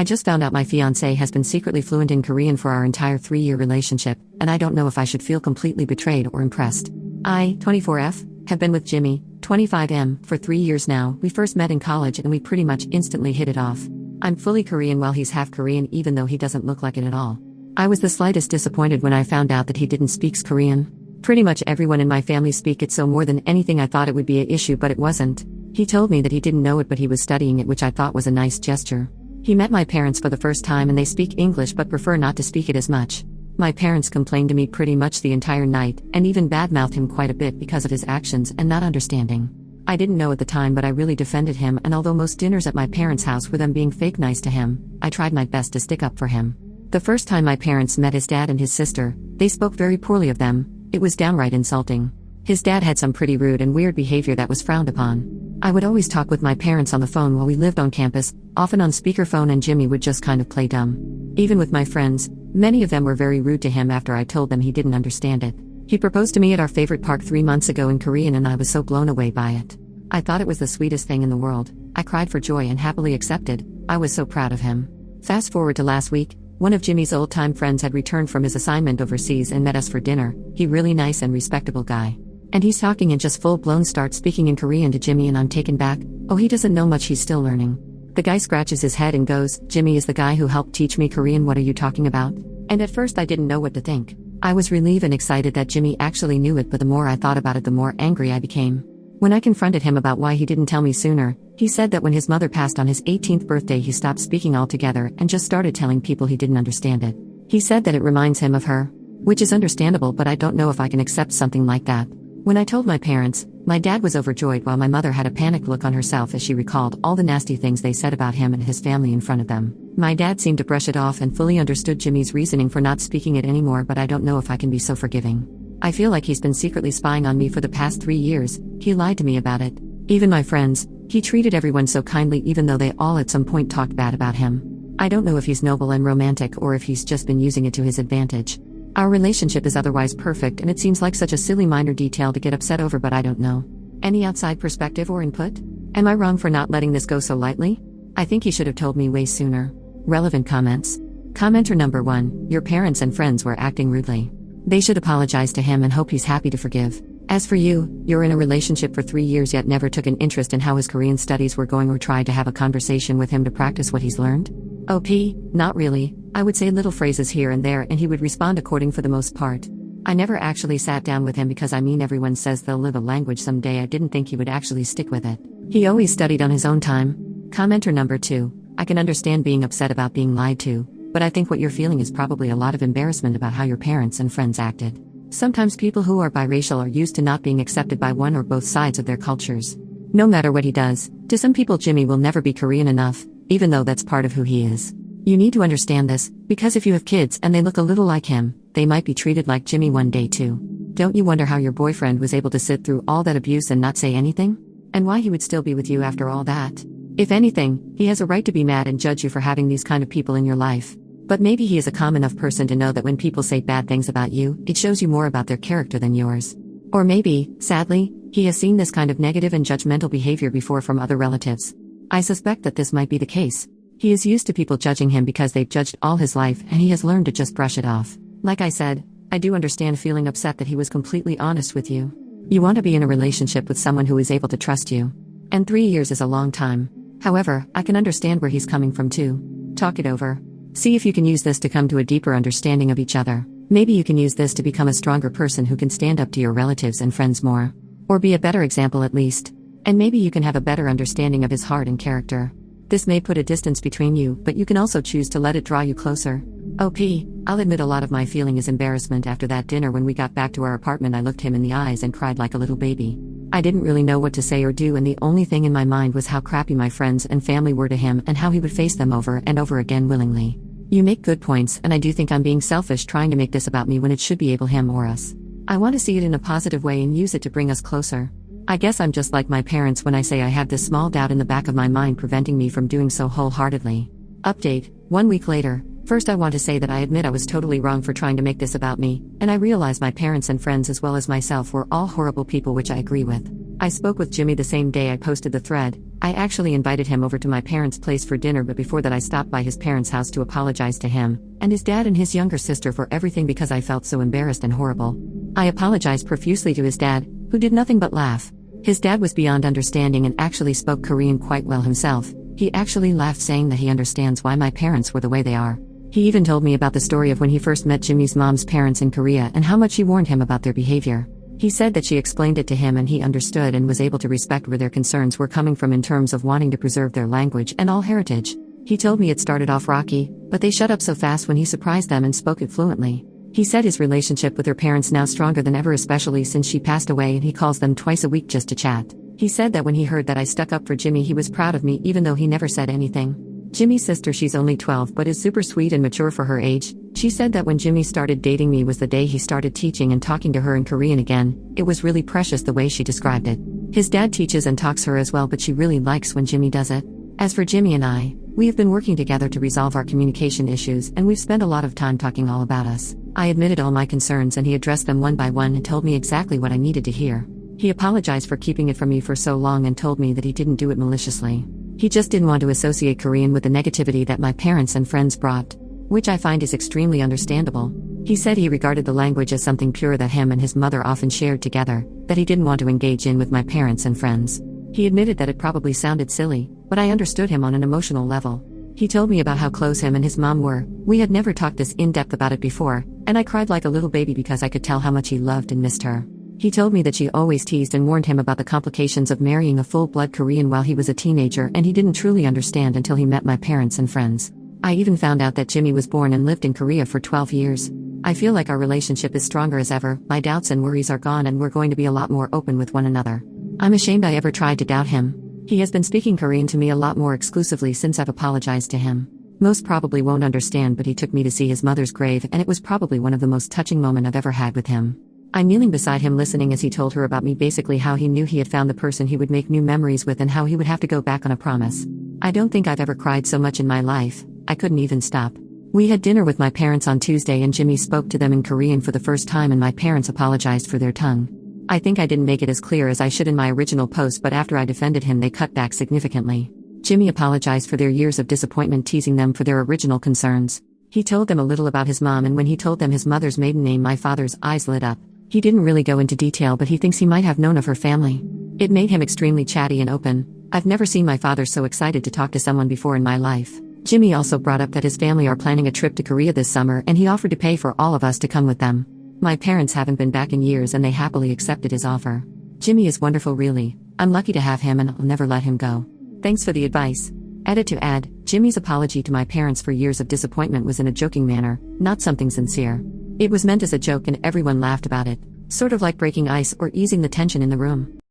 I just found out my fiancé has been secretly fluent in Korean for our entire 3-year relationship, and I don't know if I should feel completely betrayed or impressed. I, 24F, have been with Jimmy, 25M, for 3 years now. We first met in college and we pretty much instantly hit it off. I'm fully Korean while he's half Korean, even though he doesn't look like it at all. I was the slightest disappointed when I found out that he didn't speak Korean. Pretty much everyone in my family speak it, so more than anything I thought it would be an issue, but it wasn't. He told me that he didn't know it but he was studying it, which I thought was a nice gesture. He met my parents for the first time and they speak English but prefer not to speak it as much. My parents complained to me pretty much the entire night, and even badmouthed him quite a bit because of his actions and not understanding. I didn't know at the time, but I really defended him, and although most dinners at my parents' house were them being fake nice to him, I tried my best to stick up for him. The first time my parents met his dad and his sister, they spoke very poorly of them. It was downright insulting. His dad had some pretty rude and weird behavior that was frowned upon. I would always talk with my parents on the phone while we lived on campus, often on speakerphone, and Jimmy would just kind of play dumb. Even with my friends, many of them were very rude to him after I told them he didn't understand it. He proposed to me at our favorite park 3 months ago in Korean, and I was so blown away by it. I thought it was the sweetest thing in the world. I cried for joy and happily accepted. I was so proud of him. Fast forward to last week, one of Jimmy's old-time friends had returned from his assignment overseas and met us for dinner. He really nice and respectable guy. And he's talking and just full-blown starts speaking in Korean to Jimmy, and I'm taken back. Oh, he doesn't know much, he's still learning. The guy scratches his head and goes, "Jimmy is the guy who helped teach me Korean, what are you talking about?" And at first I didn't know what to think. I was relieved and excited that Jimmy actually knew it, but the more I thought about it, the more angry I became. When I confronted him about why he didn't tell me sooner, he said that when his mother passed on his 18th birthday he stopped speaking altogether and just started telling people he didn't understand it. He said that it reminds him of her. Which is understandable, but I don't know if I can accept something like that. When I told my parents, my dad was overjoyed while my mother had a panicked look on herself as she recalled all the nasty things they said about him and his family in front of them. My dad seemed to brush it off and fully understood Jimmy's reasoning for not speaking it anymore, but I don't know if I can be so forgiving. I feel like he's been secretly spying on me for the past 3 years. He lied to me about it. Even my friends, he treated everyone so kindly even though they all at some point talked bad about him. I don't know if he's noble and romantic or if he's just been using it to his advantage. Our relationship is otherwise perfect, and it seems like such a silly minor detail to get upset over, but I don't know. Any outside perspective or input? Am I wrong for not letting this go so lightly? I think he should have told me way sooner. Relevant comments. Commenter number 1, your parents and friends were acting rudely. They should apologize to him and hope he's happy to forgive. As for you, you're in a relationship for 3 years yet never took an interest in how his Korean studies were going or tried to have a conversation with him to practice what he's learned? OP, not really. I would say little phrases here and there and he would respond according for the most part. I never actually sat down with him because everyone says they'll live a language someday. I didn't think he would actually stick with it. He always studied on his own time. Commenter number 2, I can understand being upset about being lied to, but I think what you're feeling is probably a lot of embarrassment about how your parents and friends acted. Sometimes people who are biracial are used to not being accepted by one or both sides of their cultures. No matter what he does, to some people Jimmy will never be Korean enough, even though that's part of who he is. You need to understand this, because if you have kids and they look a little like him, they might be treated like Jimmy one day too. Don't you wonder how your boyfriend was able to sit through all that abuse and not say anything? And why he would still be with you after all that? If anything, he has a right to be mad and judge you for having these kind of people in your life. But maybe he is a calm enough person to know that when people say bad things about you, it shows you more about their character than yours. Or maybe, sadly, he has seen this kind of negative and judgmental behavior before from other relatives. I suspect that this might be the case. He is used to people judging him because they've judged all his life and he has learned to just brush it off. Like I said, I do understand feeling upset that he was completely honest with you. You want to be in a relationship with someone who is able to trust you. And 3 years is a long time. However, I can understand where he's coming from too. Talk it over. See if you can use this to come to a deeper understanding of each other. Maybe you can use this to become a stronger person who can stand up to your relatives and friends more. Or be a better example at least. And maybe you can have a better understanding of his heart and character. This may put a distance between you, but you can also choose to let it draw you closer. OP, I'll admit a lot of my feeling is embarrassment. After that dinner when we got back to our apartment I looked him in the eyes and cried like a little baby. I didn't really know what to say or do, and the only thing in my mind was how crappy my friends and family were to him and how he would face them over and over again willingly. You make good points, and I do think I'm being selfish trying to make this about me when it should be able him or us. I want to see it in a positive way and use it to bring us closer. I guess I'm just like my parents when I say I have this small doubt in the back of my mind preventing me from doing so wholeheartedly. Update, 1 week later. First I want to say that I admit I was totally wrong for trying to make this about me, and I realize my parents and friends as well as myself were all horrible people, which I agree with. I spoke with Jimmy the same day I posted the thread. I actually invited him over to my parents' place for dinner, but before that I stopped by his parents' house to apologize to him, and his dad and his younger sister for everything because I felt so embarrassed and horrible. I apologized profusely to his dad, who did nothing but laugh. His dad was beyond understanding and actually spoke Korean quite well himself. He actually laughed, saying that he understands why my parents were the way they are. He even told me about the story of when he first met Jimmy's mom's parents in Korea and how much she warned him about their behavior. He said that she explained it to him and he understood and was able to respect where their concerns were coming from in terms of wanting to preserve their language and all heritage. He told me it started off rocky, but they shut up so fast when he surprised them and spoke it fluently. He said his relationship with her parents now stronger than ever, especially since she passed away, and he calls them twice a week just to chat. He said that when he heard that I stuck up for Jimmy, he was proud of me even though he never said anything. Jimmy's sister, she's only 12 but is super sweet and mature for her age. She said that when Jimmy started dating me was the day he started teaching and talking to her in Korean again. It was really precious the way she described it. His dad teaches and talks her as well, but she really likes when Jimmy does it. As for Jimmy and I, we have been working together to resolve our communication issues, and we've spent a lot of time talking all about us. I admitted all my concerns and he addressed them one by one and told me exactly what I needed to hear. He apologized for keeping it from me for so long and told me that he didn't do it maliciously. He just didn't want to associate Korean with the negativity that my parents and friends brought, which I find is extremely understandable. He said he regarded the language as something pure that him and his mother often shared together, that he didn't want to engage in with my parents and friends. He admitted that it probably sounded silly, but I understood him on an emotional level. He told me about how close him and his mom were. We had never talked this in-depth about it before, and I cried like a little baby because I could tell how much he loved and missed her. He told me that she always teased and warned him about the complications of marrying a full-blood Korean while he was a teenager, and he didn't truly understand until he met my parents and friends. I even found out that Jimmy was born and lived in Korea for 12 years. I feel like our relationship is stronger as ever. My doubts and worries are gone and we're going to be a lot more open with one another. I'm ashamed I ever tried to doubt him. He has been speaking Korean to me a lot more exclusively since I've apologized to him. Most probably won't understand, but he took me to see his mother's grave, and it was probably one of the most touching moments I've ever had with him. I'm kneeling beside him listening as he told her about me, basically how he knew he had found the person he would make new memories with and how he would have to go back on a promise. I don't think I've ever cried so much in my life. I couldn't even stop. We had dinner with my parents on Tuesday and Jimmy spoke to them in Korean for the first time and my parents apologized for their tongue. I think I didn't make it as clear as I should in my original post, but after I defended him they cut back significantly. Jimmy apologized for their years of disappointment, teasing them for their original concerns. He told them a little about his mom, and when he told them his mother's maiden name, my father's eyes lit up. He didn't really go into detail, but he thinks he might have known of her family. It made him extremely chatty and open. I've never seen my father so excited to talk to someone before in my life. Jimmy also brought up that his family are planning a trip to Korea this summer and he offered to pay for all of us to come with them. My parents haven't been back in years and they happily accepted his offer. Jimmy is wonderful, really. I'm lucky to have him and I'll never let him go. Thanks for the advice. Edit to add, Jimmy's apology to my parents for years of disappointment was in a joking manner, not something sincere. It was meant as a joke and everyone laughed about it, sort of like breaking ice or easing the tension in the room.